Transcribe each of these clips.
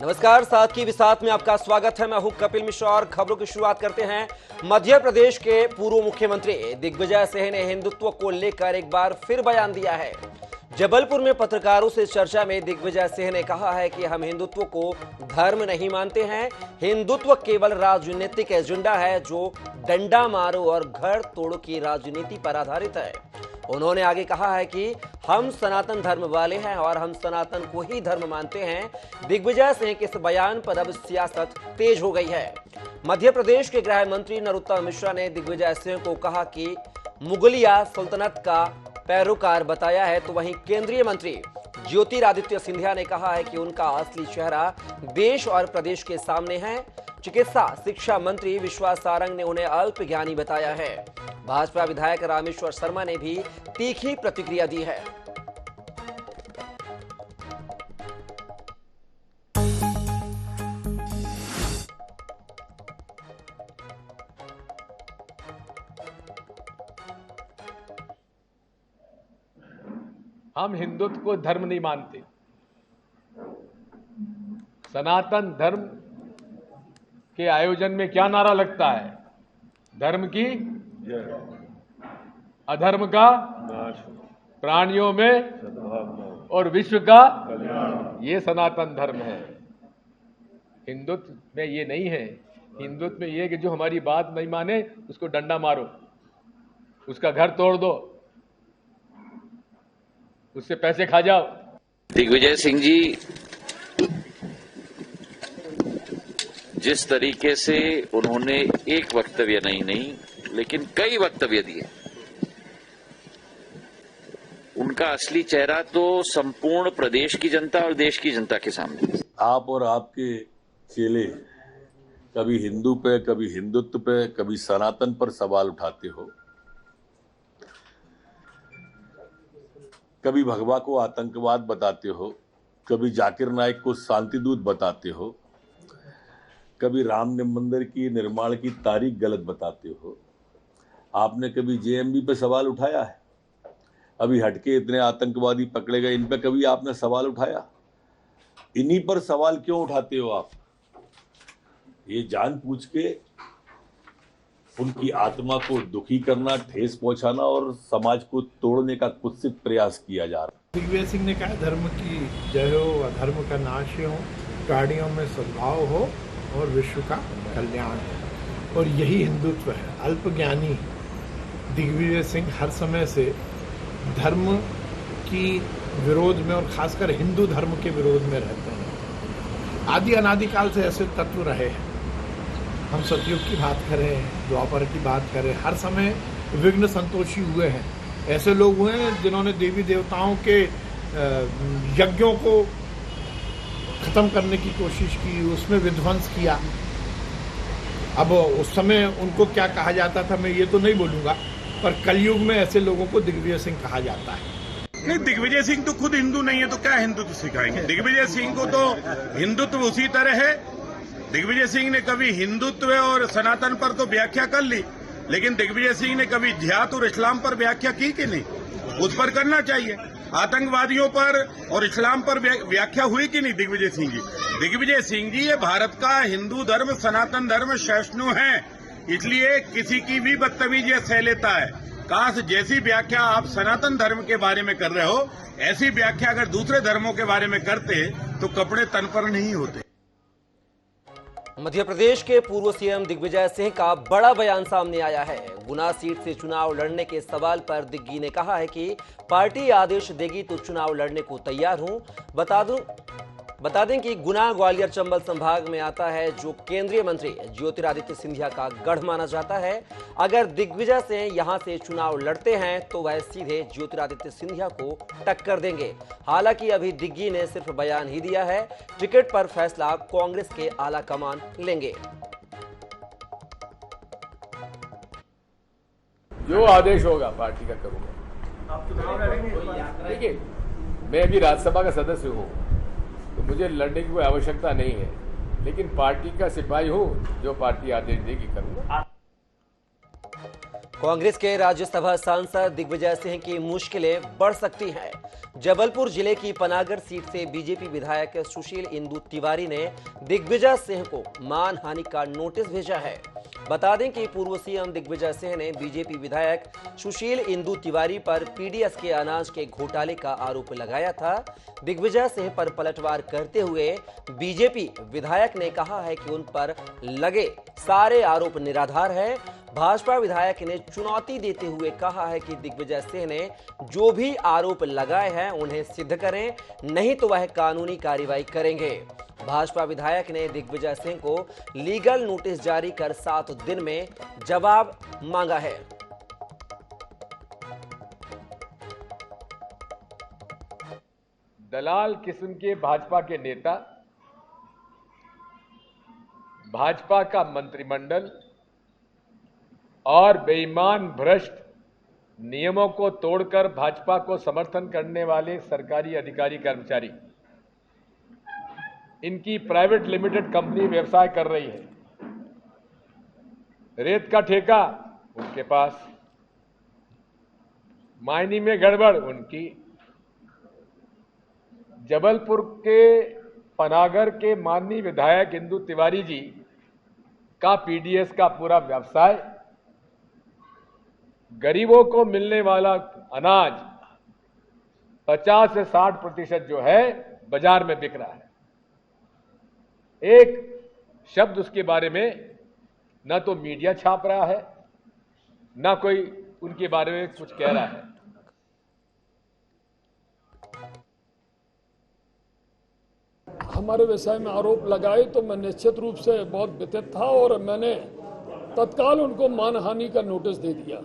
नमस्कार, साथ की विसात में आपका स्वागत है। मैं हूं कपिल मिश्रा और खबरों की शुरुआत करते हैं। मध्य प्रदेश के पूर्व मुख्यमंत्री दिग्विजय सिंह ने हिंदुत्व को लेकर एक बार फिर बयान दिया है। जबलपुर में पत्रकारों से चर्चा में दिग्विजय सिंह ने कहा है कि हम हिंदुत्व को धर्म नहीं मानते हैं। हिंदुत्व केवल राजनीतिक एजेंडा है जो डंडा मारो और घर तोड़ो की राजनीति पर आधारित है। उन्होंने आगे कहा है कि हम सनातन धर्म वाले हैं और हम सनातन को ही धर्म मानते हैं। दिग्विजय सिंह के इस बयान पर अब सियासत तेज हो गई है। मध्य प्रदेश के गृह मंत्री नरोत्तम मिश्रा ने दिग्विजय सिंह को कहा कि मुगलिया सल्तनत का पैरोकार बताया है, तो वहीं केंद्रीय मंत्री ज्योतिरादित्य सिंधिया ने कहा है कि उनका असली चेहरा देश और प्रदेश के सामने है। चिकित्सा शिक्षा मंत्री विश्वास सारंग ने उन्हें अल्पज्ञानी बताया है। भाजपा विधायक रामेश्वर शर्मा ने भी तीखी प्रतिक्रिया दी है। हम हिंदुत्व को धर्म नहीं मानते। सनातन धर्म के आयोजन में क्या नारा लगता है? धर्म की अधर्म का प्राणियों में और विश्व का ये सनातन धर्म है। हिंदुत्व में ये नहीं है। हिंदुत्व में ये कि जो हमारी बात नहीं माने उसको डंडा मारो, उसका घर तोड़ दो, उससे पैसे खा जाओ। दिग्विजय सिंह जी जिस तरीके से उन्होंने एक वक्तव्य नहीं लेकिन कई वक्तव्य दिए, उनका असली चेहरा तो संपूर्ण प्रदेश की जनता और देश की जनता के सामने। आप और आपके चेले कभी हिंदू पे, कभी हिंदुत्व पे, कभी सनातन पर सवाल उठाते हो, कभी भगवा को आतंकवाद बताते हो, कभी जाकिर नाइक को शांतिदूत बताते हो, कभी राम मंदिर की निर्माण की तारीख गलत बताते हो। आपने कभी जेएमबी पे सवाल उठाया है? अभी हटके इतने आतंकवादी पकड़े गए, इन पे कभी आपने सवाल उठाया? इन्हीं पर सवाल क्यों उठाते हो आप? ये जानबूझ के उनकी आत्मा को दुखी करना, ठेस पहुंचाना और समाज को तोड़ने का कुत्सित प्रयास किया जा रहा है। दिग्विजय सिंह ने कहा, धर्म की जय हो, अधर्म का नाश हो, प्राणियों में सद्भाव हो और विश्व का कल्याण हो, और यही हिंदुत्व है। अल्पज्ञानी दिग्विजय सिंह हर समय से धर्म की विरोध में और खासकर हिंदू धर्म के विरोध में रहते हैं। आदि अनादिकाल से ऐसे तत्व रहे हैं। हम सतयुग की बात करें, द्वापर की बात करें, हर समय विघ्न संतोषी हुए हैं। ऐसे लोग हुए हैं जिन्होंने देवी देवताओं के यज्ञों को खत्म करने की कोशिश की, उसमें विध्वंस किया। अब उस समय उनको क्या कहा जाता था मैं ये तो नहीं बोलूँगा, पर कलयुग में ऐसे लोगों को दिग्विजय सिंह कहा जाता है। नहीं, दिग्विजय सिंह तो खुद हिंदू नहीं है, तो क्या हिंदुत्व सिखाएंगे? दिग्विजय सिंह को तो हिंदुत्व उसी तरह है। दिग्विजय सिंह ने कभी हिंदुत्व और सनातन पर तो व्याख्या कर ली, लेकिन दिग्विजय सिंह ने कभी जिहाद और इस्लाम पर व्याख्या की कि नहीं? उस पर करना चाहिए। आतंकवादियों पर और इस्लाम पर व्याख्या हुई कि नहीं दिग्विजय सिंह जी? दिग्विजय सिंह जी ये भारत का हिंदू धर्म, सनातन धर्म सहिष्णु है, इसलिए किसी की भी बदतमीजी सह लेता है। काश जैसी व्याख्या आप सनातन धर्म के बारे में कर रहे हो, ऐसी व्याख्या अगर दूसरे धर्मों के बारे में करते तो कपड़े तन पर नहीं होते। मध्य प्रदेश के पूर्व सीएम दिग्विजय सिंह का बड़ा बयान सामने आया है। गुना सीट से चुनाव लड़ने के सवाल पर दिग्गी ने कहा है कि पार्टी आदेश देगी तो चुनाव लड़ने को तैयार हूं। बता दें कि गुना ग्वालियर चंबल संभाग में आता है, जो केंद्रीय मंत्री ज्योतिरादित्य सिंधिया का गढ़ माना जाता है। अगर दिग्विजय सिंह यहां से चुनाव लड़ते हैं तो वह सीधे ज्योतिरादित्य सिंधिया को टक्कर देंगे। हालांकि अभी दिग्गी ने सिर्फ बयान ही दिया है। टिकट पर फैसला कांग्रेस के आला कमान लेंगे। जो आदेश होगा पार्टी का करूंगा। देखिए, मैं अभी राज्यसभा का सदस्य हूं, तो मुझे लड़ने की कोई आवश्यकता नहीं है, लेकिन पार्टी का सिपाही हूं, जो पार्टी आदेश देगी करूंगा। कांग्रेस के राज्यसभा सांसद दिग्विजय सिंह की मुश्किलें बढ़ सकती हैं। जबलपुर जिले की पनागर सीट से बीजेपी विधायक सुशील इंदु तिवारी ने दिग्विजय सिंह को मानहानि का नोटिस भेजा है। बता दें कि पूर्व सीएम दिग्विजय सिंह ने बीजेपी विधायक सुशील इंदु तिवारी पर पीडीएस के अनाज के घोटाले का आरोप लगाया था। दिग्विजय सिंह पर पलटवार करते हुए बीजेपी विधायक ने कहा है कि उन पर लगे सारे आरोप निराधार है। भाजपा विधायक ने चुनौती देते हुए कहा है कि दिग्विजय सिंह ने जो भी आरोप लगाए हैं उन्हें सिद्ध करें, नहीं तो वह कानूनी कार्रवाई करेंगे। भाजपा विधायक ने दिग्विजय सिंह को लीगल नोटिस जारी कर 7 दिन में जवाब मांगा है। दलाल किस्म के भाजपा के नेता, भाजपा का मंत्रिमंडल और बेईमान भ्रष्ट नियमों को तोड़कर भाजपा को समर्थन करने वाले सरकारी अधिकारी कर्मचारी, इनकी प्राइवेट लिमिटेड कंपनी व्यवसाय कर रही है। रेत का ठेका उनके पास, मायने में गड़बड़ उनकी। जबलपुर के पनागर के माननीय विधायक इंदु तिवारी जी का पीडीएस का पूरा व्यवसाय, गरीबों को मिलने वाला अनाज 50 से 60% जो है बाजार में बिक रहा है। एक शब्द उसके बारे में ना तो मीडिया छाप रहा है, ना कोई उनके बारे में कुछ कह रहा है। हमारे व्यवसाय में आरोप लगाए तो मैं निश्चित रूप से बहुत व्यथित था और मैंने तत्काल उनको मानहानि का नोटिस दे दिया।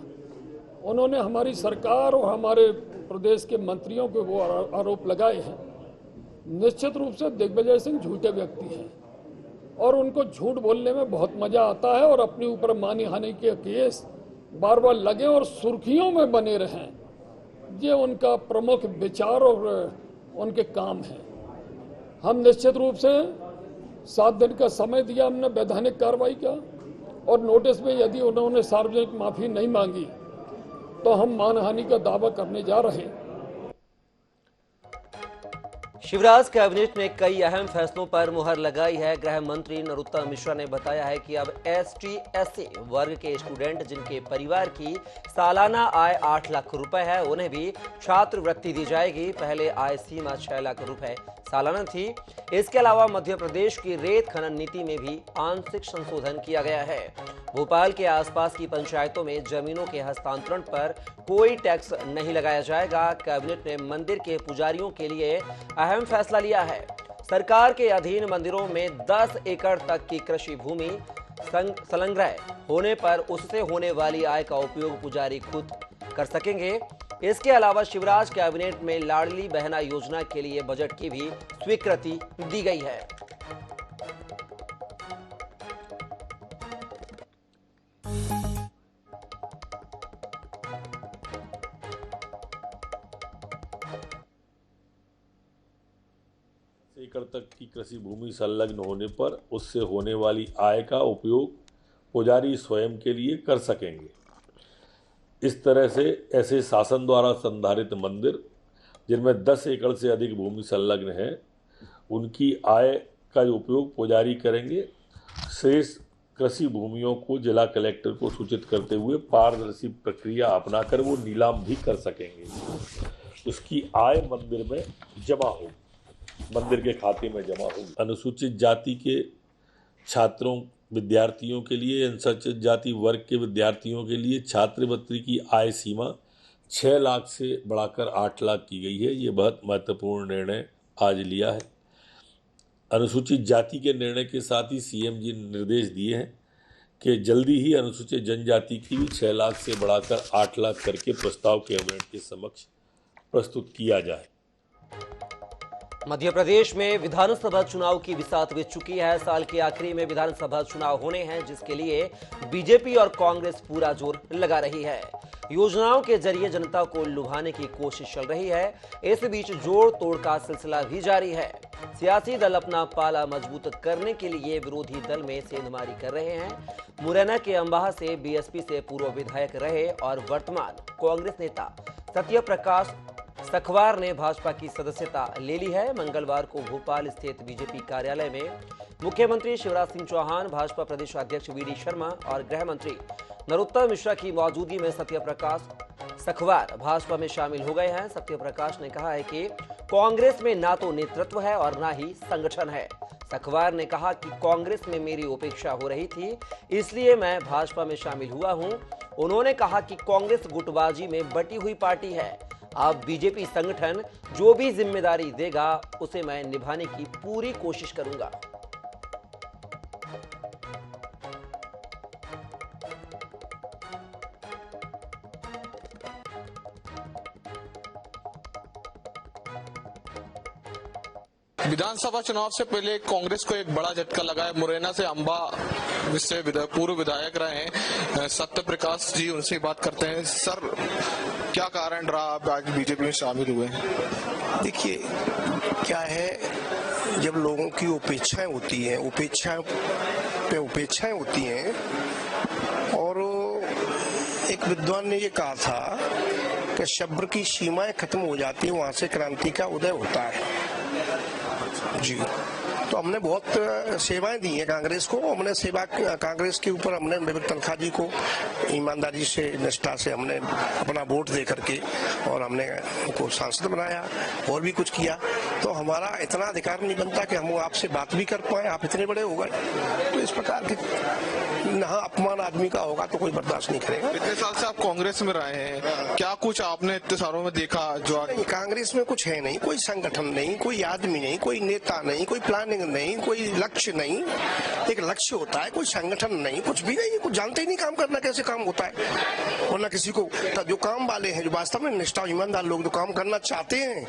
उन्होंने हमारी सरकार और हमारे प्रदेश के मंत्रियों के वो आरोप लगाए हैं। निश्चित रूप से दिग्विजय सिंह झूठे व्यक्ति हैं और उनको झूठ बोलने में बहुत मजा आता है और अपने ऊपर मानहानि के केस बार बार लगे और सुर्खियों में बने रहें, ये उनका प्रमुख विचार और उनके काम है। हम निश्चित रूप से 7 दिन का समय दिया हमने वैधानिक कार्रवाई का, और नोटिस में यदि उन्होंने सार्वजनिक माफी नहीं मांगी तो हम मानहानि का दावा करने जा रहे हैं। शिवराज कैबिनेट ने कई अहम फैसलों पर मुहर लगाई है। गृह मंत्री नरोत्तम मिश्रा ने बताया है कि अब ST/SC वर्ग के स्टूडेंट जिनके परिवार की सालाना आय 8 लाख रुपए है, उन्हें भी छात्रवृत्ति दी जाएगी। पहले आय सीमा 6 लाख रुपए सालाना थी। इसके अलावा मध्य प्रदेश की रेत खनन नीति में भी आंशिक संशोधन किया गया है। भोपाल के आसपास की पंचायतों में जमीनों के हस्तांतरण पर कोई टैक्स नहीं लगाया जाएगा। कैबिनेट ने मंदिर के पुजारियों के लिए अहम फैसला लिया है। सरकार के अधीन मंदिरों में 10 एकड़ तक की कृषि भूमि संलग्न होने पर उससे होने वाली आय का उपयोग पुजारी खुद कर सकेंगे। इसके अलावा शिवराज कैबिनेट में लाडली बहना योजना के लिए बजट की भी स्वीकृति दी गई है। एकड़ तक की कृषि भूमि संलग्न होने पर उससे होने वाली आय का उपयोग पुजारी स्वयं के लिए कर सकेंगे। इस तरह से ऐसे शासन द्वारा संधारित मंदिर जिनमें 10 एकड़ से अधिक भूमि संलग्न है, उनकी आय का उपयोग पुजारी करेंगे। शेष कृषि भूमियों को जिला कलेक्टर को सूचित करते हुए पारदर्शी प्रक्रिया अपनाकर वो नीलाम भी कर सकेंगे। उसकी आय मंदिर में जमा होगी, मंदिर के खाते में जमा होगी। अनुसूचित जाति के छात्रों विद्यार्थियों के लिए, अनुसूचित जाति वर्ग के विद्यार्थियों के लिए छात्रवृत्ति की आय सीमा 6 लाख से बढ़ाकर 8 लाख की गई है। ये बहुत महत्वपूर्ण निर्णय आज लिया है। अनुसूचित जाति के निर्णय के साथ ही सीएम जी ने निर्देश दिए हैं कि जल्दी ही अनुसूचित जनजाति की भी 6 लाख से बढ़ाकर 8 लाख करके प्रस्ताव कैबिनेट के समक्ष प्रस्तुत किया जाए। मध्य प्रदेश में विधानसभा चुनाव की बिसात बीत चुकी है। साल के आखिरी में विधानसभा चुनाव होने हैं, जिसके लिए बीजेपी और कांग्रेस पूरा जोर लगा रही है। योजनाओं के जरिए जनता को लुभाने की कोशिश चल रही है। इस बीच जोड़ तोड़ का सिलसिला भी जारी है। सियासी दल अपना पाला मजबूत करने के लिए विरोधी दल में सेंधमारी कर रहे हैं। मुरैना के अंबाह से बीएसपी से पूर्व विधायक रहे और वर्तमान कांग्रेस नेता सत्य प्रकाश सखवार ने भाजपा की सदस्यता ले ली है। मंगलवार को भोपाल स्थित बीजेपी कार्यालय में मुख्यमंत्री शिवराज सिंह चौहान, भाजपा प्रदेश अध्यक्ष वी डी शर्मा और गृह मंत्री नरोत्तम मिश्रा की मौजूदगी में सत्यप्रकाश सखवार भाजपा में शामिल हो गए हैं। सत्यप्रकाश ने कहा है कि कांग्रेस में ना तो नेतृत्व है और ना ही संगठन है। सखवार ने कहा कि कांग्रेस में मेरी उपेक्षा हो रही थी, इसलिए मैं भाजपा में शामिल हुआ हूं। उन्होंने कहा कि कांग्रेस गुटबाजी में बटी हुई पार्टी है। अब बीजेपी संगठन जो भी जिम्मेदारी देगा उसे मैं निभाने की पूरी कोशिश करूंगा। विधानसभा चुनाव से पहले कांग्रेस को एक बड़ा झटका लगा है। मुरैना से अंबा से पूर्व विधायक रहे हैं सत्य प्रकाश जी, उनसे बात करते हैं। सर, क्या कारण रहा आप आज बीजेपी में शामिल हुए? देखिए, क्या है, जब लोगों की उपेक्षाएं होती हैं, उपेक्षाएं होती हैं, और एक विद्वान ने ये कहा था कि सब्र की सीमाएं खत्म हो जाती है, वहां से क्रांति का उदय होता है जी। तो हमने बहुत सेवाएं दी हैं कांग्रेस को। हमने कांग्रेस के ऊपर हमने विवेक तनखा जी को ईमानदारी से, निष्ठा से हमने अपना वोट दे करके और हमने उनको सांसद बनाया और भी कुछ किया। तो हमारा इतना अधिकार नहीं बनता कि हम आपसे बात भी कर पाए। आप इतने बड़े हो गए, तो इस प्रकार के अपमान आदमी का होगा तो कोई बर्दाश्त नहीं करेगा। इतने साल से आप कांग्रेस में रहे हैं, क्या कुछ आपने इतने सालों में देखा जो कांग्रेस में कुछ है नहीं? कोई संगठन नहीं, कोई आदमी नहीं, कोई नेता नहीं, कोई प्लानिंग नहीं, कोई लक्ष्य नहीं। एक लक्ष्य होता है, कोई संगठन नहीं, कुछ भी नहीं। कुछ जानते ही नहीं काम करना कैसे काम होता है। और न किसी को, जो काम वाले हैं, जो वास्तव में निष्ठा ईमानदार लोग जो काम करना चाहते हैं,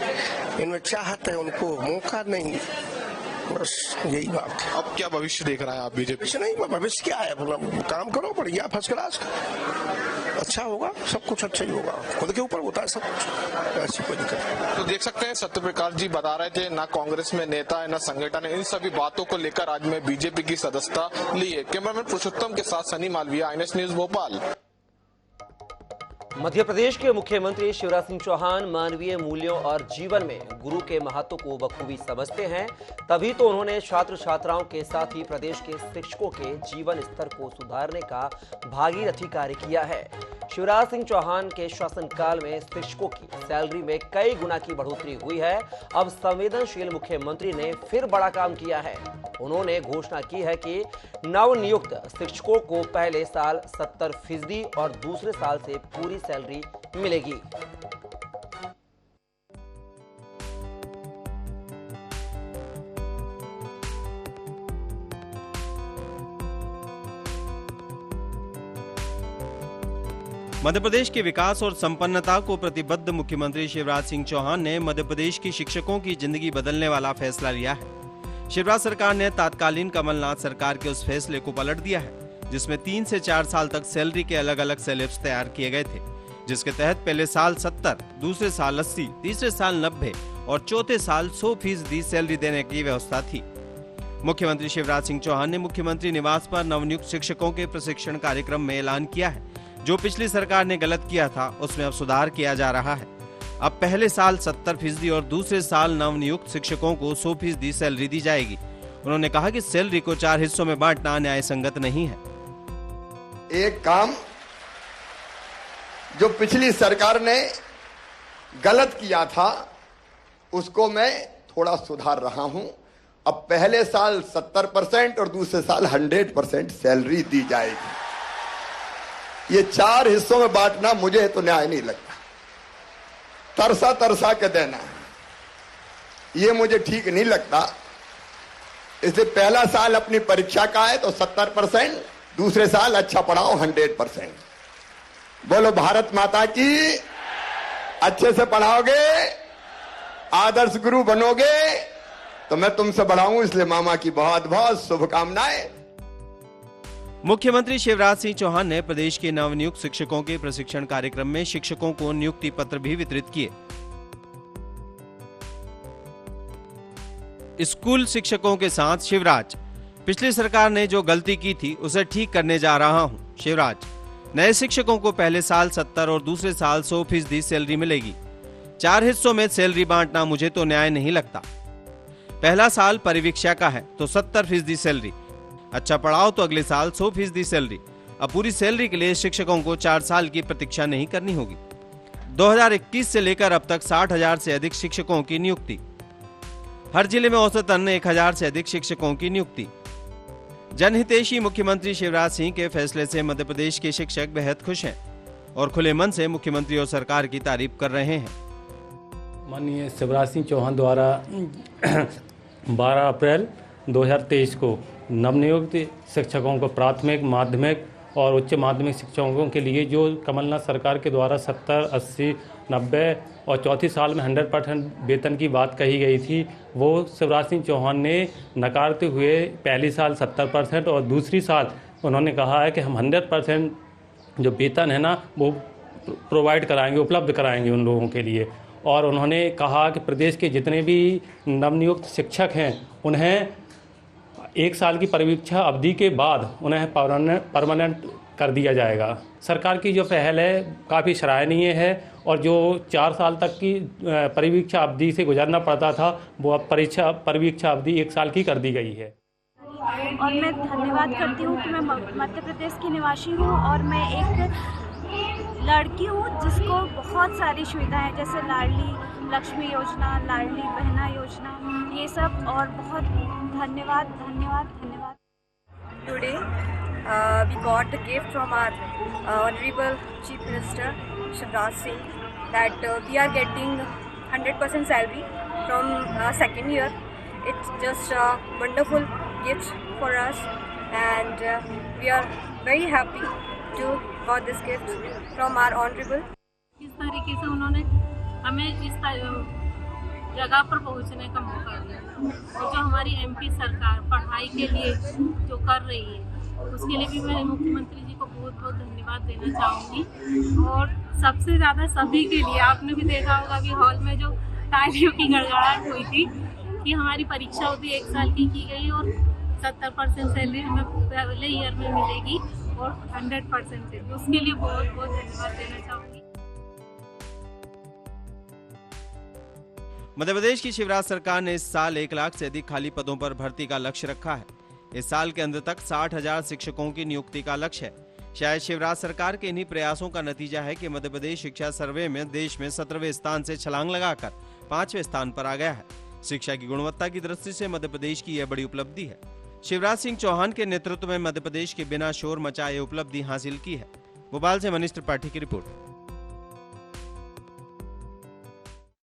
इनमें चाहत है, उनको मौका नहीं। बस यही बात। अब क्या भविष्य देख रहा है आप बीजेपी? भविष्य नहीं, भविष्य क्या है, काम करो, बढ़िया फर्स्ट क्लास, अच्छा होगा, सब कुछ अच्छा ही होगा। खुद के ऊपर होता है सब कुछ, ऐसी कोई दिक्कत नहीं। तो देख सकते हैं सत्य प्रकाश जी बता रहे थे, ना कांग्रेस में नेता है, ना संगठन है। इन सभी बातों को लेकर आज मैं बीजेपी की सदस्यता ली है। कैमरामैन पुरुषोत्तम के साथ सनी मालविया, INS न्यूज भोपाल। मध्य प्रदेश के मुख्यमंत्री शिवराज सिंह चौहान मानवीय मूल्यों और जीवन में गुरु के महत्व को बखूबी समझते हैं। तभी तो उन्होंने छात्र छात्राओं के साथ ही प्रदेश के शिक्षकों के जीवन स्तर को सुधारने का भागीरथी कार्य किया है। शिवराज सिंह चौहान के शासनकाल में शिक्षकों की सैलरी में कई गुना की बढ़ोतरी हुई है। अब संवेदनशील मुख्यमंत्री ने फिर बड़ा काम किया है। उन्होंने घोषणा की है कि नवनियुक्त शिक्षकों को पहले साल 70% और दूसरे साल से पूरी सैलरी मिलेगी। मध्य प्रदेश के विकास और संपन्नता को प्रतिबद्ध मुख्यमंत्री शिवराज सिंह चौहान ने मध्य प्रदेश की शिक्षकों की जिंदगी बदलने वाला फैसला लिया है। शिवराज सरकार ने तत्कालीन कमलनाथ सरकार के उस फैसले को पलट दिया है, जिसमें 3 से 4 साल तक सैलरी के अलग अलग स्लैब्स तैयार किए गए थे, जिसके तहत पहले साल 70, दूसरे साल 80, तीसरे साल 90 और चौथे साल 100% सैलरी देने की व्यवस्था थी। मुख्यमंत्री शिवराज सिंह चौहान ने मुख्यमंत्री निवास पर नवनियुक्त शिक्षकों के प्रशिक्षण कार्यक्रम में ऐलान किया है, जो पिछली सरकार ने गलत किया था उसमें अब सुधार किया जा रहा है। अब पहले साल 70% और दूसरे साल नवनियुक्त शिक्षकों को 100% सैलरी दी जाएगी। उन्होंने कहा कि सैलरी को 4 हिस्सों में बांटना न्याय संगत नहीं है। एक काम जो पिछली सरकार ने गलत किया था उसको मैं थोड़ा सुधार रहा हूं। अब पहले साल 70% और दूसरे साल 100% सैलरी दी जाएगी। ये 4 हिस्सों में बांटना मुझे तो न्याय नहीं लगता। तरसा तरसा के देना ये मुझे ठीक नहीं लगता। इसलिए पहला साल अपनी परीक्षा का है तो 70%, दूसरे साल अच्छा पढ़ाओ 100%। बोलो भारत माता की। अच्छे से पढ़ाओगे, आदर्श गुरु बनोगे तो मैं तुमसे बढ़ाऊं। इसलिए मामा की बहुत बहुत शुभकामनाएं। मुख्यमंत्री शिवराज सिंह चौहान ने प्रदेश के नवनियुक्त शिक्षकों के प्रशिक्षण कार्यक्रम में शिक्षकों को नियुक्ति पत्र भी वितरित किए। स्कूल शिक्षकों के साथ शिवराज, पिछली सरकार ने जो गलती की थी उसे ठीक करने जा रहा हूं। शिवराज, नए शिक्षकों को पहले साल 70 और दूसरे साल 100% सैलरी मिलेगी। 4 हिस्सों में सैलरी बांटना मुझे तो न्याय नहीं लगता। पहला साल परिवीक्षा का है तो 70% सैलरी, अच्छा पढ़ाओ तो अगले साल 100% सैलरी। अब पूरी सैलरी के लिए शिक्षकों को 4 साल की प्रतीक्षा नहीं करनी होगी। 2021 से लेकर अब तक 60,000 से अधिक शिक्षकों की नियुक्ति। हर जिले में औसतन 1,000 से अधिक शिक्षकों की नियुक्ति। जनहितैषी मुख्यमंत्री शिवराज सिंह के फैसले से मध्य प्रदेश के शिक्षक बेहद खुश हैं और खुले मन से मुख्यमंत्री और सरकार की तारीफ कर रहे हैं। माननीय शिवराज सिंह चौहान द्वारा 12 अप्रैल 2023 को नवनियुक्त शिक्षकों को प्राथमिक, माध्यमिक और उच्च माध्यमिक शिक्षकों के लिए जो कमलनाथ सरकार के द्वारा 70, 80, 90 और चौथी साल में 100% वेतन की बात कही गई थी, वो शिवराज सिंह चौहान ने नकारते हुए पहली साल 70% और दूसरी साल उन्होंने कहा है कि हम 100% जो वेतन है ना वो प्रोवाइड कराएंगे, उपलब्ध कराएंगे उन लोगों के लिए। और उन्होंने कहा कि प्रदेश के जितने भी नवनियुक्त शिक्षक हैं उन्हें 1 साल की परिवीक्षा अवधि के बाद उन्हें परमानेंट कर दिया जाएगा। सरकार की जो पहल है काफ़ी सराहनीय है और जो 4 साल तक की परिवीक्षा अवधि से गुजरना पड़ता था वो अब परिवीक्षा अवधि 1 साल की कर दी गई है। और मैं धन्यवाद करती हूँ कि मैं मध्य प्रदेश की निवासी हूँ और मैं एक लड़की हूँ जिसको बहुत सारी सुविधाएं हैं, जैसे लाडली लक्ष्मी योजना, लाडली बहना योजना, ये सब। और बहुत धन्यवाद धन्यवाद धन्यवाद। Today we got a gift from our honorable Chief Minister Shivraj Singh that we are getting 100% salary from second year. It's just a wonderful gift for us and we are very happy to got this gift from our honorable. इस तरीके से उन्होंने हमें इस जगह पर पहुंचने का मौका दिया और जो हमारी एमपी सरकार पढ़ाई के लिए जो कर रही है उसके लिए भी मैं मुख्यमंत्री जी को बहुत बहुत धन्यवाद देना चाहूँगी। और सबसे ज़्यादा सभी के लिए, आपने भी देखा होगा कि हॉल में जो तालियों की गड़गड़ाहट हुई थी कि हमारी परीक्षा अवधि 1 साल की गई और 70% सैलरी हमें पहले ईयर में मिलेगी और 100% से, उसके लिए बहुत बहुत धन्यवाद देना चाहूँगी। मध्य प्रदेश की शिवराज सरकार ने इस साल 1 लाख से अधिक खाली पदों पर भर्ती का लक्ष्य रखा है। इस साल के अंत तक 60,000 शिक्षकों की नियुक्ति का लक्ष्य है। शायद शिवराज सरकार के इन्हीं प्रयासों का नतीजा है कि मध्य प्रदेश शिक्षा सर्वे में देश में 17वें स्थान से छलांग लगाकर 5वें स्थान पर आ गया है। शिक्षा की गुणवत्ता की दृष्टि से मध्य प्रदेश की यह बड़ी उपलब्धि है। शिवराज सिंह चौहान के नेतृत्व में मध्य प्रदेश के बिना शोर मचाए उपलब्धि हासिल की है। भोपाल से मनीष त्रिपाठी की रिपोर्ट।